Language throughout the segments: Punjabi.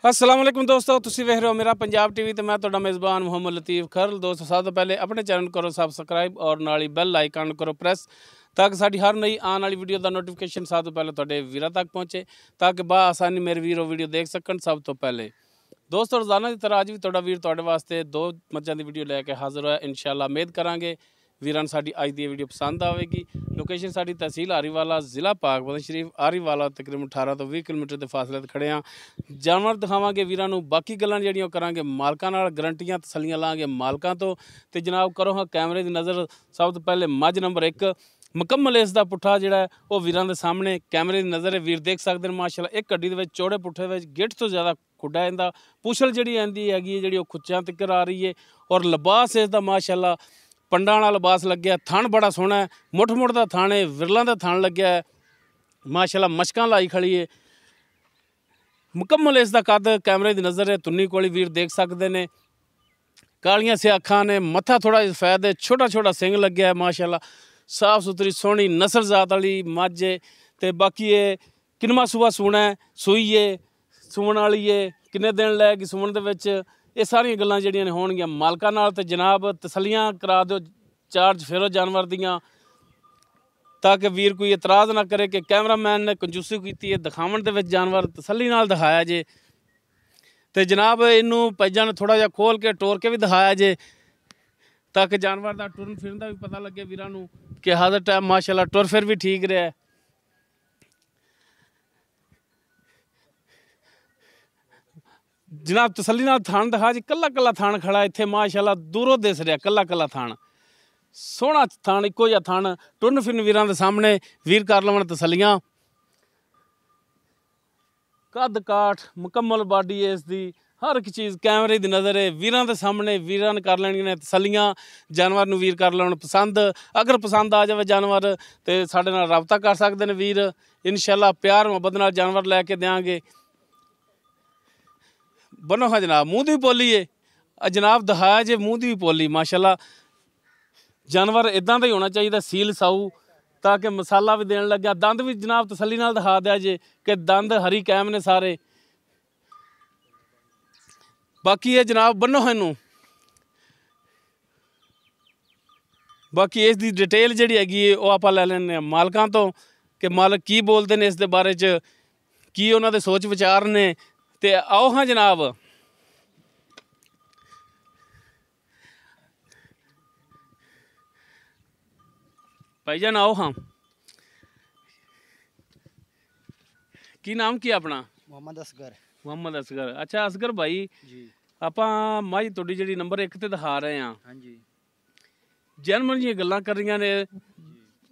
अस्सलाम वालेकुम दोस्तों, तुसी वेख रहे हो मेरा पंजाब टीवी तो मैं तुहाडा मेज़बान मुहम्मद लतीफ़ खरल। दोस्तों सब तो पहले अपने चैनल करो सबसक्राइब और नाल ही बैल आइकन करो प्रेस ताकि साडी हर नई आने वाली वीडियो का नोटिफिकेशन सब तो पहले तुहाडे वीरां तक पहुँचे ताकि आसानी मेरे वीर वीडियो देख सकन सब तो पहले। दोस्तों रोज़ाना की तरह अज भी तुहाडा वीर तुहाडे वास्ते दो मज्जां दी वीडियो लैके हाज़र होया। इंशाअल्लाह उम्मीद करांगे वीरान साडी अज दी वीडियो पसंद आवेगी। लोकेशन साडी तहसील आरीवाला ज़िला पाकबंद शरीफ आरीवाला तकरीबन 18 तो 20 किलोमीटर के फासले ते खड़े हाँ। जानवर दिखावांगे वीरां नूं, बाकी गल्लां जिहड़ियां करांगे मालकां नाल, गरंटियां तसल्लियां लांगे मालकां तो। ते जनाब करो हाँ कैमरे की नज़र सब तो पहले मझ नंबर 1 मुकम्मल इसका पुट्ठा जिहड़ा है वो वीरां दे सामने कैमरे की नज़र है। वीर देख सकते हैं माशाअल्लाह एक गड्डी दे विच चौड़े पुट्ठे विच गिट्ठ तो ज़्यादा खुड्डा इंदा पुछल जिहड़ी आंदी हैगी जिहड़ी वो खुच्चां तिक्कर आ रही है। और लिबास इसदा माशाअल्लाह पंडां वाला लिबास लग्या, थण बड़ा सोहना है, मुठ मुठ दा थण है, विरलां दा थण लग्या है माशाअल्लाह, मशकां लाई खड़ी है। मुकम्मल इसका कद कैमरे की नज़र है, तुन्नी कोली वीर देख सकते हैं। कालियां से अखां ने, मत्था थोड़ा सफैद है, छोटा छोटा सिंग लग्या है माशाअल्लाह, साफ सुथरी सोहनी नस्ल जात वाली मझ है। तो बाकी ये किनवा सूआ सूना है, सूई है, सूण वाली है, किन्ने दिन लैगी सूण दे विच, ये सारियां गल्लां जिहड़ियां ने होणगियां मालकां नाल। ते जनाब तसल्लियां करा दो चार्ज फेरो जानवर दियां ताकि वीर कोई इतराज़ ना करे कि कैमरामैन ने कंजूसी की है दिखावन दे विच, जानवर तसल्ली नाल दिखाया जे। तो जनाब इनू पैजां ने थोड़ा जिहा खोल के टोर के भी दिखाया जे ताकि जानवर का टुरन फिरन का भी पता लगे वीरां नूं कि हर टाइम माशाअल्लाह टुर फिर भी ठीक रहा है। जनाब तसल्ली नाल थान दिखा जी, कल्ला कल्ला थान खड़ा इत्थे माशाअल्लाह, दूरों दिस रहा कल्ला कल्ला थान, सोहना थान, इक्को जिहा थान। टुरन फिरन वीरां दे सामने वीर कर लवन तसल्लियां। कद काठ मुकम्मल बाडी है इसकी, हर एक चीज़ कैमरे की नज़र है वीरां दे सामने। वीरां ने कर लैणियां ने तसल्लियां, जानवर नूं वीर कर लैण पसंद। अगर पसंद आ जाए जानवर तो साडे नाल राबता कर सकते हैं वीर, इंशाअल्लाह प्यार मुहब्बत नाल जानवर लैके देंगे। बनो हाँ जनाब, मूँह दी बोली है जनाब, दिखाया जे मूँह दी बोली माशाअल्लाह। जानवर इदां दा ही होना चाहिए, सील साऊ, ताकि मसाला भी देने लग्या। दंद भी जनाब तसल्ली नाल दिखा दिया जे कि दंद हरी कैम ने सारे। बाकी ये जनाब बनो इनू, बाकी इसकी डिटेल जिहड़ी हैगी वो आप लै लैंदे मालकां तो कि मालक की बोलते हैं इस दे बारे च, की उन्हां दे सोच विचार ने। ते आओ हाँ जनाब, भाईजान आओ हाँ। की नाम की अपना? मोहम्मद असगर। मोहम्मद असगर। अच्छा असगर भाई जी ਆਪਾਂ ਮਾਈ ਤੁਹਾਡੀ ਜਿਹੜੀ ਨੰਬਰ 1 ਤੇ ਦਿਖਾ ਰਹੇ ਆ, ਹਾਂਜੀ ਜੈਨੂਅਨ ਜੀਆਂ ਗੱਲਾਂ ਕਰ ਰਹੀਆਂ ਨੇ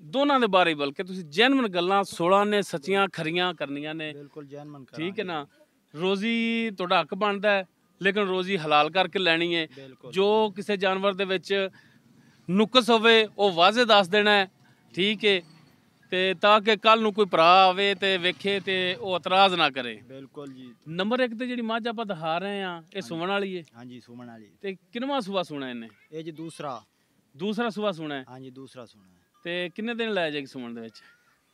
ਦੋਨਾਂ ਦੇ ਬਾਰੇ, ਬਲਕਿ ਤੁਸੀਂ ਜੈਨੂਅਨ ਗੱਲਾਂ 16 ਨੇ ਸੱਚੀਆਂ ਖਰੀਆਂ ਕਰਨੀਆਂ ਨੇ, ਬਿਲਕੁਲ ਜੈਨੂਅਨ ਕਰਾਂਗੇ। ਠੀਕ ਹੈ ਨਾ। ਰੋਜ਼ੀ ਤੁਹਾਡਾ ਹੱਕ ਬਣਦਾ ਹੈ ਲੇਕਿਨ ਰੋਜ਼ੀ ਹਲਾਲ ਕਰਕੇ ਲੈਣੀ ਹੈ। ਜੋ ਕਿਸੇ ਜਾਨਵਰ ਦੇ ਵਿੱਚ ਨੁਕਸ ਹੋਵੇ ਉਹ ਵਾਜ਼ੇ ਦੱਸ ਦੇਣਾ ਹੈ, ਠੀਕ ਹੈ, ਤੇ ਤਾਂ ਕਿ ਕੱਲ ਨੂੰ ਕੋਈ ਭਰਾ ਆਵੇ ਤੇ ਵੇਖੇ ਤੇ ਉਹ ਇਤਰਾਜ਼ ਨਾ ਕਰੇ। ਬਿਲਕੁਲ ਜੀ। ਨੰਬਰ 1 ਤੇ ਜਿਹੜੀ ਮੱਝ ਆਪਾਂ ਦਿਖਾ ਰਹੇ ਆ ਇਹ ਸੁਮਣ ਵਾਲੀ ਹੈ? ਹਾਂਜੀ ਸੁਮਣ ਵਾਲੀ। ਤੇ ਕਿੰਨਵਾਂ ਸੂਆ ਸੁਣਾ ਇਹਨੇ? ਇਹ ਜੀ ਦੂਸਰਾ ਸੂਆ ਸੁਣਾ ਹੈ। ਹਾਂਜੀ ਦੂਸਰਾ ਸੁਣਾ ਹੈ। ਤੇ ਕਿੰਨੇ ਦਿਨ ਲੈ ਜਾਏਗੀ ਸੁਮਣ ਦੇ ਵਿੱਚ?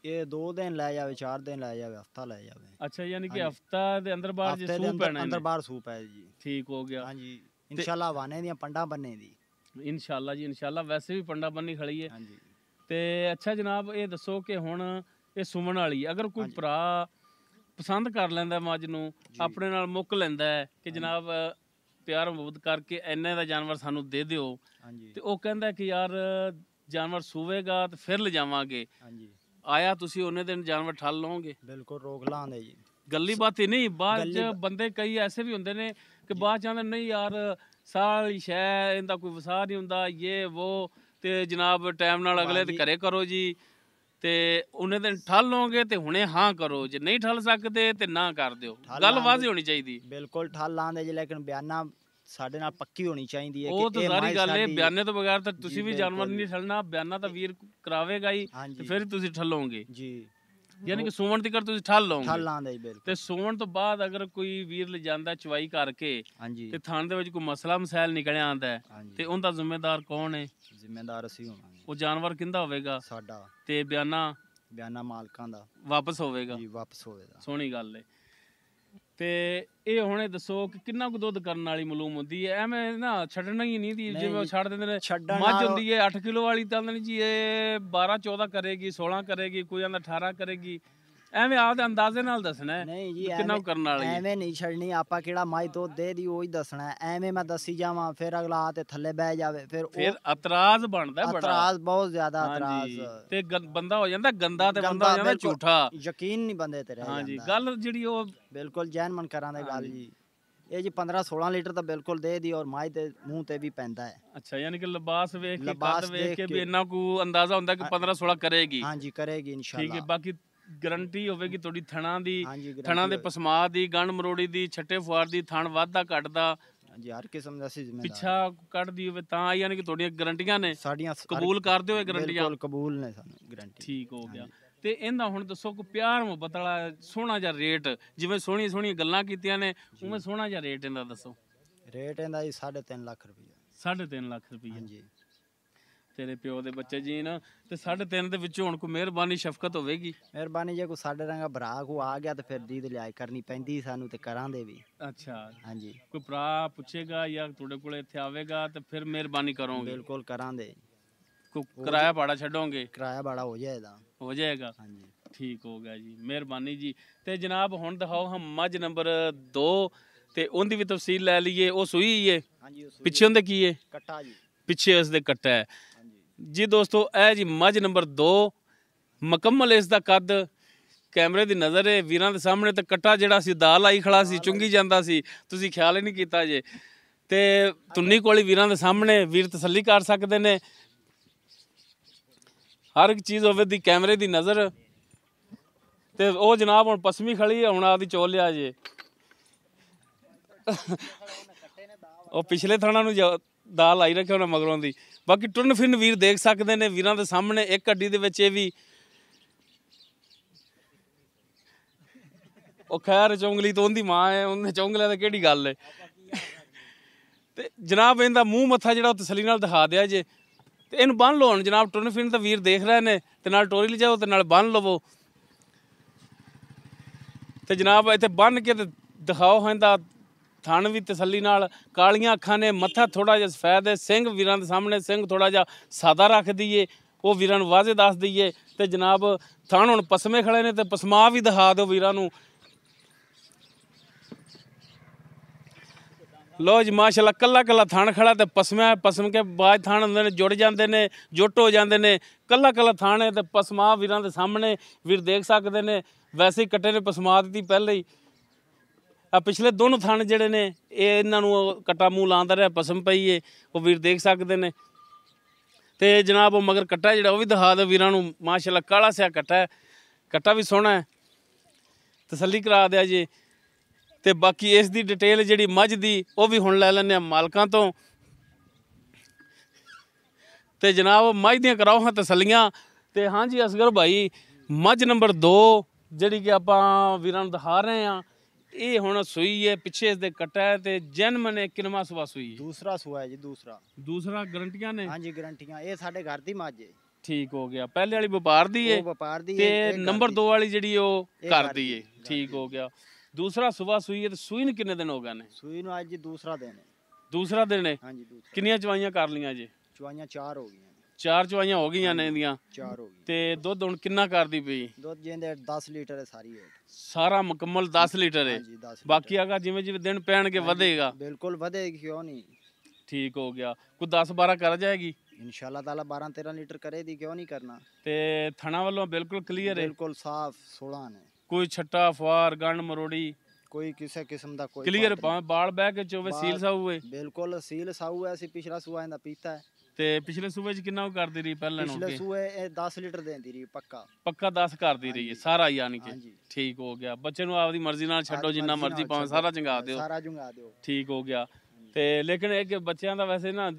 ਇਹ 2 ਦਿਨ ਲੈ ਜਾਵੇ, 4 ਦਿਨ ਲੈ ਜਾਵੇ, ਹਫਤਾ ਲੈ ਜਾਵੇ। ਅੱਛਾ, ਯਾਨੀ ਕਿ ਹਫਤਾ ਦੇ ਅੰਦਰ ਬਾਹਰ ਜੇ ਸੂਪ ਪੈਣਾ ਅੰਦਰ ਬਾਹਰ ਸੂਪ ਹੈ ਜੀ। ਠੀਕ ਹੋ ਗਿਆ। ਹਾਂਜੀ ਇਨਸ਼ਾਅੱਲਾ ਵਾਨੇ ਦੀਆਂ ਪੰਡਾ ਬੰਨੇ ਦੀ ਇਨਸ਼ਾਅੱਲਾ ਜੀ ਇਨਸ਼ਾਅੱਲਾ। ਵੈਸੇ ਵੀ ਪੰਡਾ ਬੰਨੀ ਖੜੀ ਹੈ। ਹਾਂਜੀ ਤੇ ਅੱਛਾ ਜਨਾਬ ਇਹ ਦੱਸੋ ਕਿ ਹੁਣ ਇਹ ਸੁਮਣ ਵਾਲੀ ਅਗਰ ਕੋਈ ਭਰਾ ਪਸੰਦ ਕਰ ਲੈਂਦਾ ਮੱਝ ਨੂੰ, ਆਪਣੇ ਨਾਲ ਮੁੱਕ ਲੈਂਦਾ ਹੈ ਕਿ ਜਨਾਬ ਪਿਆਰ ਮੁਹੱਬਤ ਕਰਕੇ ਇੰਨੇ ਦਾ ਜਾਨਵਰ ਸਾਨੂੰ ਦੇ ਦਿਓ, ਤੇ ਉਹ ਕਹਿੰਦਾ ਕਿ ਯਾਰ ਜਾਨਵਰ ਸੂਵੇਗਾ ਤੇ ਫਿਰ ਲਿਜਾਵਾਂਗੇ, ਹਾਂਜੀ ਆਇਆ ਤੁਸੀਂ ਉਹਨੇ ਦਿਨ ਜਾਨਵਰ ਠੱਲ ਲਓਗੇ? ਬਿਲਕੁਲ ਰੋਕ ਲਾਂਦੇ ਜੀ। ਗੱਲੀ ਬਾਤ ਹੀ ਨਹੀਂ, ਬਾਅਦ ਚ ਬੰਦੇ ਕਈ ਐਸੇ ਵੀ ਹੁੰਦੇ ਨੇ ਕਿ ਬਾਅਦ ਚ ਆਂਦੇ ਨਹੀਂ ਯਾਰ ਸਾਰੀ ਸ਼ੈ ਇਹਦਾ ਕੋਈ ਵਸਾ ਨਹੀਂ ਹੁੰਦਾ ਇਹ ਉਹ, ਤੇ ਜਨਾਬ ਟਾਈਮ ਨਾਲ ਅਗਲੇ ਦੇ ਘਰੇ ਕਰੋ ਜੀ, ਤੇ ਉਹਨੇ ਦਿਨ ਠੱਲ ਲਓਗੇ ਤੇ ਹੁਣੇ ਹਾਂ ਕਰੋ, ਜੇ ਨਹੀਂ ਠੱਲ ਸਕਦੇ ਤੇ ਨਾ ਕਰ ਦਿਓ। ਗੱਲ ਵਾਜ਼ੀ ਹੋਣੀ ਚਾਹੀਦੀ। ਬਿਲਕੁਲ ਠੱਲ ਲਾਂਦੇ ਜੀ, ਲੇਕਿਨ ਬਿਆਨਾ ਸਾਡੇ ਨਾਲ ਪੱਕੀ ਹੋਣੀ ਚਾਹੀਦੀ ਹੈ। ਉਹ ਤਾਂ ਸਾਰੀ ਗੱਲ ਹੈ, ਬਿਆਨੇ ਤੋਂ ਬਗੈਰ ਤਾਂ ਤੁਸੀਂ ਵੀ ਜਾਨਵਰ ਨਹੀਂ ਠੱਲਣਾ, ਬਿਆਨਾ ਤਾਂ ਵੀਰ ਕਰਾਵੇਗਾ ਹੀ ਤੇ ਫਿਰ ਤੁਸੀਂ ਠੱਲੋਗੇ ਜੀ। ਯਾਨੀ ਕਿ ਸੂਵਣ ਤੱਕ ਤੁਸੀਂ ਠੱਲ ਲਓਗੇ। ਠੱਲ ਲਾਂਦੇ ਜੀ ਬਿਲਕੁਲ। ਤੇ ਸੂਵਣ ਤੋਂ ਬਾਅਦ ਅਗਰ ਕੋਈ ਵੀਰ ਲੈ ਜਾਂਦਾ ਚਵਾਈ ਕਰਕੇ ਤੇ ਥਾਣ ਦੇ ਵਿੱਚ ਕੋਈ ਮਸਲਾ ਮਸਾਇਲ ਨਿਕਲਿਆ ਆਂਦਾ ਹੈ ਤੇ ਉਹਦਾ ਜ਼ਿੰਮੇਦਾਰ ਕੌਣ ਹੈ? ਜ਼ਿੰਮੇਦਾਰ ਅਸੀਂ ਹੋਵਾਂਗੇ। ਉਹ ਜਾਨਵਰ ਕਿੰਦਾ ਹੋਵੇਗਾ? ਸਾਡਾ। ਤੇ ਬਿਆਨਾ ਮਾਲਕਾਂ ਦਾ ਵਾਪਸ ਹੋਵੇਗਾ ਜੀ, ਵਾਪਸ ਹੋਵੇਗਾ। ਸੋਹਣੀ ਗੱਲ ਹੈ। ਤੇ ਇਹ ਹੁਣ ਇਹ ਦੱਸੋ ਕਿ ਕਿੰਨਾ ਕੁ ਦੁੱਧ ਕਰਨ ਵਾਲੀ ਮਾਲੂਮ ਹੁੰਦੀ ਹੈ? ਐਵੇਂ ਨਾ ਛੱਡਣਾ ਹੀ ਨਹੀਂ ਦੀ, ਜਿਵੇਂ ਉਹ ਛੱਡ ਦਿੰਦੇ ਨੇ। ਛੱਡਣ ਮੱਝ ਨਾਲ ਹੁੰਦੀ ਹੈ 8 ਕਿਲੋ ਵਾਲੀ, ਤਾਂ ਨਹੀਂ ਜੀ ਇਹ 12 14 ਕਰੇਗੀ, 16 ਕਰੇਗੀ, ਕੋਈ ਆਂਦਾ 18 ਕਰੇਗੀ। ਐਵੇਂ ਆਪਦੇ ਅੰਦਾਜ਼ੇ ਨਾਲ ਦੱਸਣਾ ਹੈ ਨਹੀਂ ਜੀ, ਕਿੰਨਾ ਕੁ ਕਰਨ ਵਾਲੀ ਹੈ। ਐਵੇਂ ਨਹੀਂ ਛੱਡਣੀ ਆਪਾਂ, ਕਿਹੜਾ ਮੱਝ ਦੁੱਧ ਦੇ ਦੀ ਉਹੀ ਦੱਸਣਾ। ਐਵੇਂ ਮੈਂ ਦੱਸੀ ਜਾਵਾਂ ਫਿਰ ਅਗਲਾ ਆ ਤੇ ਥੱਲੇ ਬਹਿ ਜਾਵੇ, ਫਿਰ ਇਤਰਾਜ਼ ਬਣਦਾ ਬੜਾ, ਇਤਰਾਜ਼ ਬਹੁਤ ਜ਼ਿਆਦਾ ਹਾਂਜੀ। ਇਤਰਾਜ਼, ਤੇ ਬੰਦਾ ਹੋ ਜਾਂਦਾ ਗੰਦਾ, ਤੇ ਬੰਦਾ ਹੋ ਜਾਂਦਾ ਝੂਠਾ। ਯਕੀਨ ਨਹੀਂ ਬੰਦੇ ਤੇ ਰਹਿ ਜਾਂਦਾ। ਹਾਂਜੀ, ਗੱਲ ਜਿਹੜੀ ਉਹ ਬਿਲਕੁਲ ਜੈਨ ਮਨ ਕਰਾਂ ਦੀ ਗੱਲ ਜੀ। ਇਹ ਜੀ 15 16 ਲੀਟਰ ਤਾਂ ਬਿਲਕੁਲ ਦੇ ਦੀ, ਔਰ ਮਾਈ ਦੇ ਮੂੰਹ ਤੇ ਵੀ ਪੈਂਦਾ ਹੈ। ਅੱਛਾ, ਯਾਨੀ ਕਿ ਲਿਬਾਸ ਵੇਖ ਕੇ, ਲਿਬਾਸ ਕੱਦ ਵੇਖ ਦੇਖ ਕੇ ਵੀ ਕੇ। ਇੰਨਾ ਕੁ ਅੰਦਾਜ਼ਾ ਹੁੰਦਾ ਕਿ 15 16 ਕਰੇਗੀ। ਹਾਂਜੀ ਕਰੇਗੀ ਠੀਕ ਇਨਸ਼ਾਅੱਲਾ। ਹੈ, ਬਾਕੀ ਗਰੰਟੀ ਹੋਵੇਗੀ ਤੁਹਾਡੀ ਥਣਾ ਦੀ, ਹਾਂਜੀ ਥਣਾ ਦੇ ਪਸਮਾ ਦੀ, ਗੰਢ ਮਰੋੜੀ ਦੀ, ਛੱਟੇ ਫੁਆਰ ਦੀ, ਥਣ ਵੱਧਦਾ ਘਟਦਾ, ਹਾਂਜੀ ਹਰ ਕਿਸਮ ਦਾ ਅਸੀਂ ਜ਼ਿੰਮੇਦਾਰ ਪਿੱਛਾ ਕੱਢਦੀ ਹੋਵੇ ਤਾਂ, ਯਾਨੀ ਕਿ ਤੁਹਾਡੀਆਂ ਗਰੰਟੀਆਂ ਨੇ, ਸਾਡੀਆਂ ਕਬੂਲ ਕਰਦੇ ਹੋਏ ਗਰੰਟੀਆਂ। ਬਿਲਕੁਲ ਕਬੂਲ ਨੇ ਸਾਨੂੰ ਗਰੰਟੀ। ਠੀਕ ਹੋ ਗਿਆ। ਤੇ ਇਹਦਾ ਹੁਣ ਦੱਸੋ ਕੋਈ ਪਿਆਰ ਮੁਹੱਬਤ ਵਾਲਾ ਸੋਹਣਾ ਜਿਹਾ ਰੇਟ, ਜਿਵੇਂ ਸੋਹਣੀਆਂ ਸੋਹਣੀਆਂ ਗੱਲਾਂ ਕੀਤੀਆਂ ਨੇ ਉਵੇਂ ਸੋਹਣਾ ਜਿਹਾ ਰੇਟ ਇਹਦਾ ਦੱਸੋ। ਰੇਟ ਇਹਦਾ ਜੀ 3.5 ਲੱਖ ਰੁਪਈਆ। 3.5 ਲੱਖ ਰੁਪਈਆ। ਹਾਂਜੀ ਤੇਰੇ ਪਿਓ ਦੇ ਬੱਚੇ ਜੀ ਨਾ, ਤੇ 3.5 ਦੇ ਵਿੱਚੋਂ ਹੁਣ ਕੋਈ ਮਿਹਰਬਾਨੀ ਸ਼ਫਕਤ ਹੋਵੇਗੀ। ਮਿਹਰਬਾਨੀ ਜੇ ਕੋਈ ਸਾਡੇ ਰੰਗਾ ਭਰਾ ਕੋ ਆ ਗਿਆ ਤੇ ਫਿਰ ਦੀ ਲਿਆਈ ਕਰਨੀ ਪੈਂਦੀ ਸਾਨੂੰ, ਤੇ ਕਰਾਂਦੇ ਵੀ। ਅੱਛਾ, ਹਾਂਜੀ ਕੋਈ ਭਰਾ ਪੁੱਛੇਗਾ ਜਾਂ ਤੁਹਾਡੇ ਕੋਲ ਇੱਥੇ ਆਵੇਗਾ ਤੇ ਫਿਰ ਮਿਹਰਬਾਨੀ ਕਰੋਗੇ? ਬਿਲਕੁਲ ਕਰਾਂਦੇ। ਕੋਈ ਕਿਰਾਇਆ ਭਾੜਾ ਛੱਡੋਗੇ? ਕਿਰਾਇਆ ਬਾੜਾ ਹੋ ਜਾਏਗਾ। ਹੋ ਜਾਏਗਾ। ਹਾਂਜੀ ਠੀਕ ਹੋ ਗਿਆ ਜੀ, ਮਿਹਰਬਾਨੀ ਜੀ। ਤੇ ਜਨਾਬ ਹੁਣ ਦਿਖਾਓ ਹਮ ਮੱਝ ਨੰਬਰ 2, ਤੇ ਉਹਦੀ ਵੀ ਤਫਸੀਲ ਲੈ ਲਈਏ। ਉਹ ਸੂਈ ਹੀ ਹੈ, ਹਾਂਜੀ ਪਿੱਛੇ ਉਹਦੇ ਕੀ ਹੈ? ਕੱਟਾ ਜੀ। ਪਿੱਛੇ ਉਸ ਦੇ ਕੱਟਾ ਹੈ ਹਾਂਜੀ ਜੀ। ਦੋਸਤੋ ਇਹ ਜੀ ਮੱਝ ਨੰਬਰ 2, ਮੁਕੰਮਲ ਇਸ ਦਾ ਕੱਦ ਕੈਮਰੇ ਦੀ ਨਜ਼ਰ ਹੈ ਵੀਰਾਂ ਦੇ ਸਾਹਮਣੇ। ਤੇ ਕੱਟਾ ਜਿਹੜਾ ਸੀ ਦਾਲ ਆਈ ਖੜਾ ਸੀ, ਚੁੰਗੀ ਜਾਂਦਾ ਸੀ, ਤੁਸੀਂ ਖਿਆਲ ਹੀ ਨਹੀਂ ਕੀਤਾ ਜੇ। ਤੇ ਤੁੰਨੀ ਕੋਲੀ ਵੀਰਾਂ ਦੇ ਸਾਹਮਣੇ ਵੀਰ ਤਸੱਲੀ ਕਰ ਸਕਦੇ ਨੇ, ਹਰ ਇੱਕ ਚੀਜ਼ ਹੋਵੇ ਦੀ ਕੈਮਰੇ ਦੀ ਨਜ਼ਰ। ਤੇ ਉਹ ਜਨਾਬ ਹੁਣ ਪਸਮੀ ਖੜੀ ਹੈ, ਹੁਣ ਆਪਦੀ ਚੋਲ ਲਿਆ ਜੇ। ਉਹ ਪਿਛਲੇ ਥਾਣਾ ਨੂੰ ਦਾਲ ਆਈ ਰੱਖਿਆ ਉਹਨਾਂ ਮਗਰੋਂ ਦੀ। ਬਾਕੀ ਟੁਰਨ ਫਿਰਨ ਵੀਰ ਦੇਖ ਸਕਦੇ ਨੇ ਵੀਰਾਂ ਦੇ ਸਾਹਮਣੇ। ਇੱਕ ਹੱਡੀ ਦੇ ਵਿੱਚ ਇਹ ਵੀ ਉਹ ਖੈਰ ਚੌਂਗਲੀ ਤੋਂ ਉਹਦੀ ਮਾਂ ਹੈ, ਉਹਨੇ ਚੌਂਗਲਿਆ ਤਾਂ ਕਿਹੜੀ ਗੱਲ ਹੈ। ਤੇ ਜਨਾਬ ਇਹਦਾ ਮੂੰਹ ਮੱਥਾ ਜਿਹੜਾ ਉਹ ਤਸੱਲੀ ਨਾਲ ਦਿਖਾ ਦਿਆ ਜੇ। ਤੇ ਇਹਨੂੰ ਬੰਨ ਲਓ ਹੁਣ ਜਨਾਬ, ਟੁਰਨ ਫਿਰਨ ਤਾਂ ਵੀਰ ਦੇਖ ਰਹੇ ਨੇ, ਤੇ ਨਾਲ ਟੋਰੀ ਲਿਜਾਓ ਤੇ ਨਾਲ ਬੰਨ ਲਵੋ। ਤੇ ਜਨਾਬ ਇੱਥੇ ਬੰਨ ਕੇ ਤੇ ਦਿਖਾਓ ਇਹਦਾ ਥਣ ਵੀ ਤਸੱਲੀ ਨਾਲ। ਕਾਲੀਆਂ ਅੱਖਾਂ ਨੇ, ਮੱਥਾ ਥੋੜਾ ਜਿਹਾ ਸਫੈਦ ਹੈ, ਸਿੰਘ ਵੀਰਾਂ ਦੇ ਸਾਹਮਣੇ ਸਿੰਘ ਥੋੜਾ ਜਿਹਾ ਸਾਦਾ ਰੱਖ ਦਈਏ, ਉਹ ਵੀਰਾਂ ਨੂੰ ਵਾਜ਼ੇ ਦੱਸ ਦਈਏ। ਤੇ ਜਨਾਬ ਥਣ ਹੁਣ ਪਸਮੇ ਖੜੇ ਨੇ, ਤੇ ਪਸਮਾ ਵੀ ਦਿਖਾ ਦਿਓ ਵੀਰਾਂ ਨੂੰ। ਲੋ ਜੀ ਮਾਸ਼ਾਅੱਲਾ, ਕੱਲਾ ਕੱਲਾ ਥਣ ਖੜਾ ਤੇ ਪਸਮ ਕੇ ਬਾਅਦ ਥਣ ਹੁੰਦੇ ਨੇ, ਜੁੜ ਜਾਂਦੇ ਨੇ, ਜੁੱਟ ਹੋ ਜਾਂਦੇ ਨੇ। ਕੱਲਾ ਕੱਲਾ ਥਣ ਹੈ ਤੇ ਪਸਮਾ ਵੀਰਾਂ ਦੇ ਸਾਹਮਣੇ ਵੀਰ ਦੇਖ ਸਕਦੇ ਨੇ। ਵੈਸੇ ਹੀ ਕੱਟੇ ਨੇ ਪਸਮਾ ਦਿੱਤੀ ਪਹਿਲੇ ਹੀ। ਆ ਪਿਛਲੇ ਦੋਨੋਂ ਥਣ ਜਿਹੜੇ ਨੇ ਇਹ ਇਹਨਾਂ ਨੂੰ ਕੱਟਾ ਮੂੰਹ ਲਾਉਂਦਾ ਰਿਹਾ, ਪਸਮ ਪਈ ਏ, ਉਹ ਵੀਰ ਦੇਖ ਸਕਦੇ ਨੇ। ਤੇ ਜਨਾਬ ਉਹ ਮਗਰ ਕੱਟਾ ਜਿਹੜਾ ਉਹ ਵੀ ਦਿਖਾ ਦਿਓ ਵੀਰਾਂ ਨੂੰ। ਮਾਸ਼ਾਅੱਲਾ ਕਾਲਾ ਸਿਆ ਕੱਟਾ ਹੈ, ਕੱਟਾ ਵੀ ਸੋਹਣਾ ਹੈ, ਤਸੱਲੀ ਕਰਾ ਦਿਆ ਜੇ। ਤੇ ਬਾਕੀ ਇਸ ਦੀ ਡਿਟੇਲ ਜਿਹੜੀ ਮੱਝ ਦੀ ਉਹ ਵੀ ਹੁਣ ਲੈ ਲੈਂਦੇ ਆ ਮਾਲਕਾਂ ਤੋਂ। ਤੇ ਜਨਾਬ ਮੱਝ ਦੀਆਂ ਕਰਾਓ ਹਾਂ ਤਸੱਲੀਆਂ। ਤੇ ਹਾਂਜੀ ਅਸਗਰ ਭਾਈ, ਮੱਝ ਨੰਬਰ 2 ਜਿਹੜੀ ਕਿ ਆਪਾਂ ਵੀਰਾਂ ਨੂੰ ਦਿਖਾ ਰਹੇ ਹਾਂ, ਇਹ ਹੁਣ ਸੂਈ ਹੈ, ਪਿੱਛੇ ਇਸ ਦੇ ਕੱਟਾ ਹੈ। ਤੇ ਜਨਮ ਨੇ ਕਿੰਨਵਾਂ ਸੂਆ ਸੂਈ ਹੈ? ਦੂਸਰਾ ਸੂਆ ਹੈ ਜੀ। ਦੂਸਰਾ ਗਰੰਟੀਆਂ ਨੇ? ਹਾਂਜੀ ਗਰੰਟੀਆਂ। ਇਹ ਸਾਡੇ ਘਰ ਦੀ ਮੱਝ ਹੈ। ਠੀਕ ਹੋ ਗਿਆ। ਪਹਿਲੇ ਵਾਲੀ ਵਪਾਰ ਦੀ ਹੈ, ਉਹ ਵਪਾਰ ਦੀ ਤੇ ਹੈ। ਨੰਬਰ 2 ਵਾਲੀ ਜਿਹੜੀ ਉਹ ਘਰ ਦੀ ਹੈ। ਘਰ ਠੀਕ ਦੀ। ਹੋ ਗਿਆ। ਦੂਸਰਾ ਸੂਆ ਸੂਈ ਹੈ। ਤੇ ਸੂਈ ਨੂੰ ਕਿੰਨੇ ਦਿਨ ਹੋ ਗਏ ਨੇ? ਸੂਈ ਨੂੰ ਅੱਜ ਜੀ ਦੂਸਰਾ ਦਿਨ ਹੈ। ਦੂਸਰਾ ਦਿਨ ਹੈ। ਹਾਂਜੀ ਦੂਸਰਾ। ਕਿੰਨੀਆਂ ਚਵਾਈਆਂ ਕਰ ਲੀਆਂ ਜੇ? ਚਵਾਈਆਂ 4 ਹੋ ਗਈਆਂ। 4 ਚਵਾਈਆਂ ਹੋ ਗਈਆਂ ਨੇ ਇਹਦੀਆਂ। 4 ਹੋ ਗਈਆਂ। ਤੇ ਦੁੱਧ ਹੁਣ ਕਿੰਨਾ ਕਰਦੀ ਪਈ? ਦੁੱਧ ਜਿੰਦੇ 10 ਲੀਟਰ ਹੈ ਸਾਰੀ ਏਟ। ਸਾਰਾ ਮੁਕੰਮਲ 10 ਲੀਟਰ ਹੈ। ਹਾਂਜੀ 10 ਲੀਟਰ। ਬਾਕੀ ਅਗਾ ਜਿਵੇਂ ਜਿਵੇਂ ਦਿਨ ਪੈਣਗੇ ਵਧੇਗਾ। ਬਿਲਕੁਲ ਵਧੇਗੀ, ਕਿਉਂ ਨਹੀਂ। ਠੀਕ ਹੋ ਗਿਆ। ਕੋਈ 10 12 ਕਰ ਜਾਏਗੀ ਇਨਸ਼ਾਅੱਲਾ ਤਾਲਾ। 12 13 ਲੀਟਰ ਕਰੇਗੀ, ਕਿਉਂ ਨਹੀਂ ਕਰਨਾ। ਤੇ ਥਣਾ ਵੱਲੋਂ ਬਿਲਕੁਲ ਕਲੀਅਰ ਹੈ? ਬਿਲਕੁਲ ਸਾਫ 16 ਨੇ। ਕੋਈ ਛੱਟਾ ਫੁਆਰ ਗੰਢ ਮਰੋੜੀ ਕੋਈ ਕਿਸੇ ਕਿਸਮ ਦਾ ਕੋਈ ਕਲੀਅਰ, ਭਾਵੇਂ ਬਾਲ ਬਹਿ ਕੇ ਚੋਵੇ, ਸੀਲ ਸਾਊ ਹੈ? ਬਿਲਕੁਲ ਸੀਲ ਸਾਊ ਹੈ। ਅਸੀਂ ਪਿਛਲਾ ਸੂਆ ਇਹਦਾ ਪੀਤਾ ਹੈ। ਤੇ ਪਿਛਲੇ ਸੂਬੇ ਚ ਕਿੰਨਾ ਕਰਦੀ ਰਹੀ ਪਹਿਲਾਂ ਨੂੰ? ਪਿਛਲੇ ਸੂਏ ਇਹ 10 ਲੀਟਰ ਦੇਂਦੀ ਰਹੀ ਪੱਕਾ 10 ਕਰਦੀ ਰਹੀ ਹੈ ਸਾਰਾ, ਯਾਨੀ ਕਿ। ਹਾਂਜੀ। ਠੀਕ ਹੋ ਗਿਆ। ਬੱਚੇ ਨੂੰ ਆਪਦੀ ਮਰਜ਼ੀ ਨਾਲ ਛੱਡੋ, ਜਿੰਨਾ ਮਰਜ਼ੀ ਭਾਵੇਂ ਸਾਰਾ ਚੰਗਾ ਦਿਓ। ਸਾਰਾ ਜੰਗਾ ਦਿਓ। ਠੀਕ ਹੋ ਗਿਆ। ਤੇ ਲੇਕਿਨ ਇਹ ਕਿ ਬੱਚਿਆਂ ਦਾ ਵੈਸੇ ਨਾ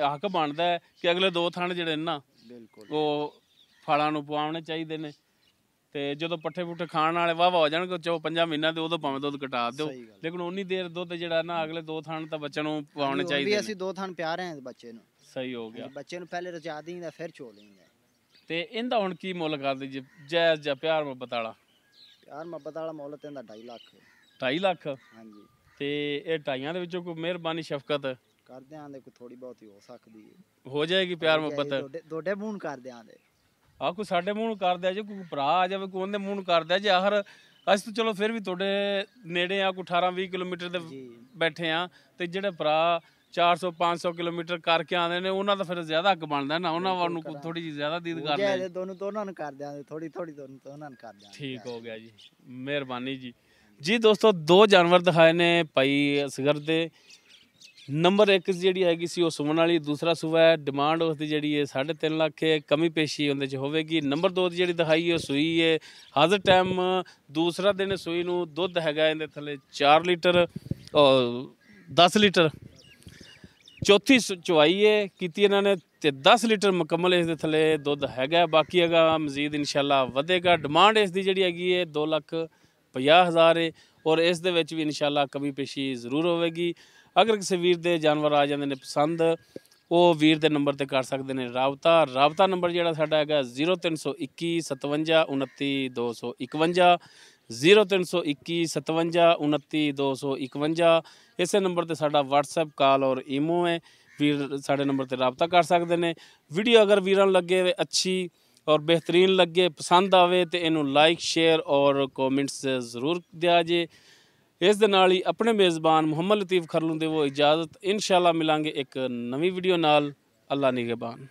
ਹੱਕ ਬਣਦਾ ਹੈ ਕਿ ਅਗਲੇ 2 ਥਣ ਜਿਹੜੇ ਨੇ ਨਾ ਬਿਲਕੁਲ ਉਹ ਫਲਾਂ ਨੂੰ ਪਵਾਉਣੇ ਚਾਹੀਦੇ ਨੇ। ਤੇ ਜਦੋਂ ਪੱਠੇ ਪੁੱਠੇ ਖਾਣ ਵਾਲੇ ਵਾਹ ਹੋ ਜਾਣਗੇ 4-5 ਮਹੀਨਿਆਂ ਦੇ, ਉਦੋਂ ਭਾਵੇਂ ਦੁੱਧ ਘਟਾ ਦਿਓ। ਲੇਕਿਨ ਉਨੀ ਦੇਰ ਦੁੱਧ ਜਿਹੜਾ ਨਾ ਅਗਲੇ 2 ਥਣ ਤਾਂ ਬੱਚਿਆਂ ਨੂੰ ਪਵਾਉਣੇ ਚਾਹੀਦੇ ਨੇ। ਅਸੀਂ 2 ਥਣ ਪਿਆ ਰਹੇ ਹਾਂ ਬੱਚੇ ਨੂੰ। ਸਹੀ ਹੋ ਗਿਆ। ਬੱਚੇ ਨੂੰ ਪਹਿਲੇ ਰਜਾ ਦਿੰਦਾ ਫਿਰ ਚੋ ਲੈਂਦਾ। ਤੇ ਇਹਦਾ ਹੁਣ ਕੀ ਮੁੱਲ ਕਰਦੇ ਜੀ? ਜਾਇਜ਼ ਜਾਂ ਪਿਆਰ ਮੁਹੱਬਤ ਵਾਲਾ? ਪਿਆਰ ਮੁਹੱਬਤ ਵਾਲਾ ਮੁੱਲ ਤੇ ਇਹਦਾ 2.5 ਲੱਖ ਹੈ। 2.5 ਲੱਖ ਹਾਂਜੀ ਤੇ ਇਹ ਢਾਈਆਂ ਦੇ ਵਿੱਚੋਂ ਕੋਈ ਮਿਹਰਬਾਨੀ ਸ਼ਫਕਤ ਕਰਦੇ ਆਂ ਦੇ ਕੋਈ ਥੋੜੀ ਬਹੁਤੀ ਹੋ ਸਕਦੀ ਹੈ ਹੋ ਜਾਏਗੀ ਪਿਆਰ ਮੁਹੱਬਤ ਦੋਡੇ ਮੂੰਹ ਕਰਦੇ ਆਂ ਦੇ ਆ ਕੋਈ ਸਾਡੇ ਮੂੰਹ ਨੂੰ ਕਰ ਦਿਆ ਜੇ ਕੋਈ ਭਰਾ ਆ ਜਾਵੇ ਕੋਈ ਉਹਦੇ ਮੂੰਹ ਨੂੰ ਕਰ ਦਿਆ ਜੇ ਆਖਰ ਅਸੀਂ ਤਾਂ ਚਲੋ ਫਿਰ ਵੀ ਤੁਹਾਡੇ ਨੇੜੇ ਆ ਕੋਈ 18-20 ਕਿਲੋਮੀਟਰ ਦੇ ਜੀ ਬੈਠੇ ਆ ਤੇ ਜਿਹੜੇ ਭਰਾ 400-500 ਕਿਲੋਮੀਟਰ ਕਰਕੇ ਆਉਂਦੇ ਨੇ ਉਹਨਾਂ ਦਾ ਫਿਰ ਜ਼ਿਆਦਾ ਹੱਕ ਬਣਦਾ ਨਾ ਉਹਨਾਂ ਵੱਲ ਨੂੰ ਥੋੜੀ ਜਿਹੀ ਜ਼ਿਆਦਾ ਦੀਦ ਕਰ ਲੈ ਜੇ ਦੋਨਾਂ ਨੂੰ ਕਰ ਦਿਆਂਗੇ ਥੋੜੀ ਦੋਨਾਂ ਨੂੰ ਕਰ ਦਿਆਂਗੇ ਠੀਕ ਹੋ ਗਿਆ ਜੀ ਮਿਹਰਬਾਨੀ ਜੀ ਜੀ ਦੋਸਤੋ ਦੋ ਜਾਨਵਰ ਦਿਖਾਏ ਨੇ ਭਾਈ ਅਸਗਰ ਦੇ ਨੰਬਰ 1 ਜਿਹੜੀ ਹੈਗੀ ਸੀ ਉਹ ਸੁਮਨ ਵਾਲੀ ਦੂਸਰਾ ਸੂਆ ਹੈ ਡਿਮਾਂਡ ਉਸਦੀ ਜਿਹੜੀ ਹੈ 3.5 ਲੱਖ ਹੈ ਕਮੀ ਪੇਸ਼ੀ ਉਹਦੇ 'ਚ ਹੋਵੇਗੀ ਨੰਬਰ 2 ਦੀ ਜਿਹੜੀ ਦਿਖਾਈ ਹੈ ਸੂਈ ਹੈ ਹਾਜ਼ਰ ਟਾਈਮ ਦੂਸਰਾ ਦਿਨ ਸੂਈ ਨੂੰ ਦੁੱਧ ਹੈਗਾ ਇਹਦੇ ਥੱਲੇ 4 ਲੀਟਰ 10 ਲੀਟਰ ਚੌਥੀ ਚੁਆਈ ਹੈ ਕੀਤੀ ਇਹਨਾਂ ਨੇ ਤੇ 10 ਲੀਟਰ ਮੁਕੰਮਲ ਇਸ ਦੇ ਥੱਲੇ ਦੁੱਧ ਹੈਗਾ ਬਾਕੀ ਹੈਗਾ ਮਜ਼ੀਦ ਇਨਸ਼ਾਅੱਲਾ ਵਧੇਗਾ ਡਿਮਾਂਡ ਇਸ ਦੀ ਜਿਹੜੀ ਹੈਗੀ ਹੈ 2,50,000 ਹੈ ਔਰ ਇਸ ਦੇ ਵਿੱਚ ਵੀ ਇਨਸ਼ਾਅੱਲਾ ਕਮੀ ਪੇਸ਼ੀ ਜ਼ਰੂਰ ਹੋਵੇਗੀ ਅਗਰ ਕਿਸੇ ਵੀਰ ਦੇ ਜਾਨਵਰ ਆ ਜਾਂਦੇ ਨੇ ਪਸੰਦ ਉਹ ਵੀਰ ਦੇ ਨੰਬਰ ਤੇ ਕਰ ਸਕਦੇ ਨੇ ਰਾਬਤਾ ਨੰਬਰ ਜਿਹੜਾ ਸਾਡਾ ਹੈਗਾ 0321 57 29 251 0321 57 29 251 ਇਸੇ ਨੰਬਰ ਤੇ ਸਾਡਾ WhatsApp ਕਾਲ ਔਰ ਈਮੋ ਹੈ ਵੀਰ ਸਾਡੇ ਨੰਬਰ ਤੇ ਰਾਬਤਾ ਕਰ ਸਕਦੇ ਨੇ ਵੀਡੀਓ ਅਗਰ ਵੀਰਾਂ ਨੂੰ ਲੱਗੇ ਅੱਛੀ ਔਰ ਬਿਹਤਰੀਨ ਲੱਗੇ ਪਸੰਦ ਆਵੇ ਤੇ ਇਹਨੂੰ ਲਾਈਕ ਸ਼ੇਅਰ ਔਰ ਕਮੈਂਟਸ ਜ਼ਰੂਰ ਦਿਆ ਜੇ ਇਸ ਦੇ ਨਾਲ ਹੀ ਆਪਣੇ ਮੇਜ਼ਬਾਨ ਮੁਹੰਮਦ ਲਤੀਫ ਖਰਲੂ ਦੇ ਉਹ ਇਜਾਜ਼ਤ ਇਨਸ਼ਾਅੱਲਾ ਮਿਲਾਂਗੇ ਇੱਕ ਨਵੀਂ ਵੀਡੀਓ ਨਾਲ ਅੱਲਾ ਨਿਗਹਿਬਾਨ।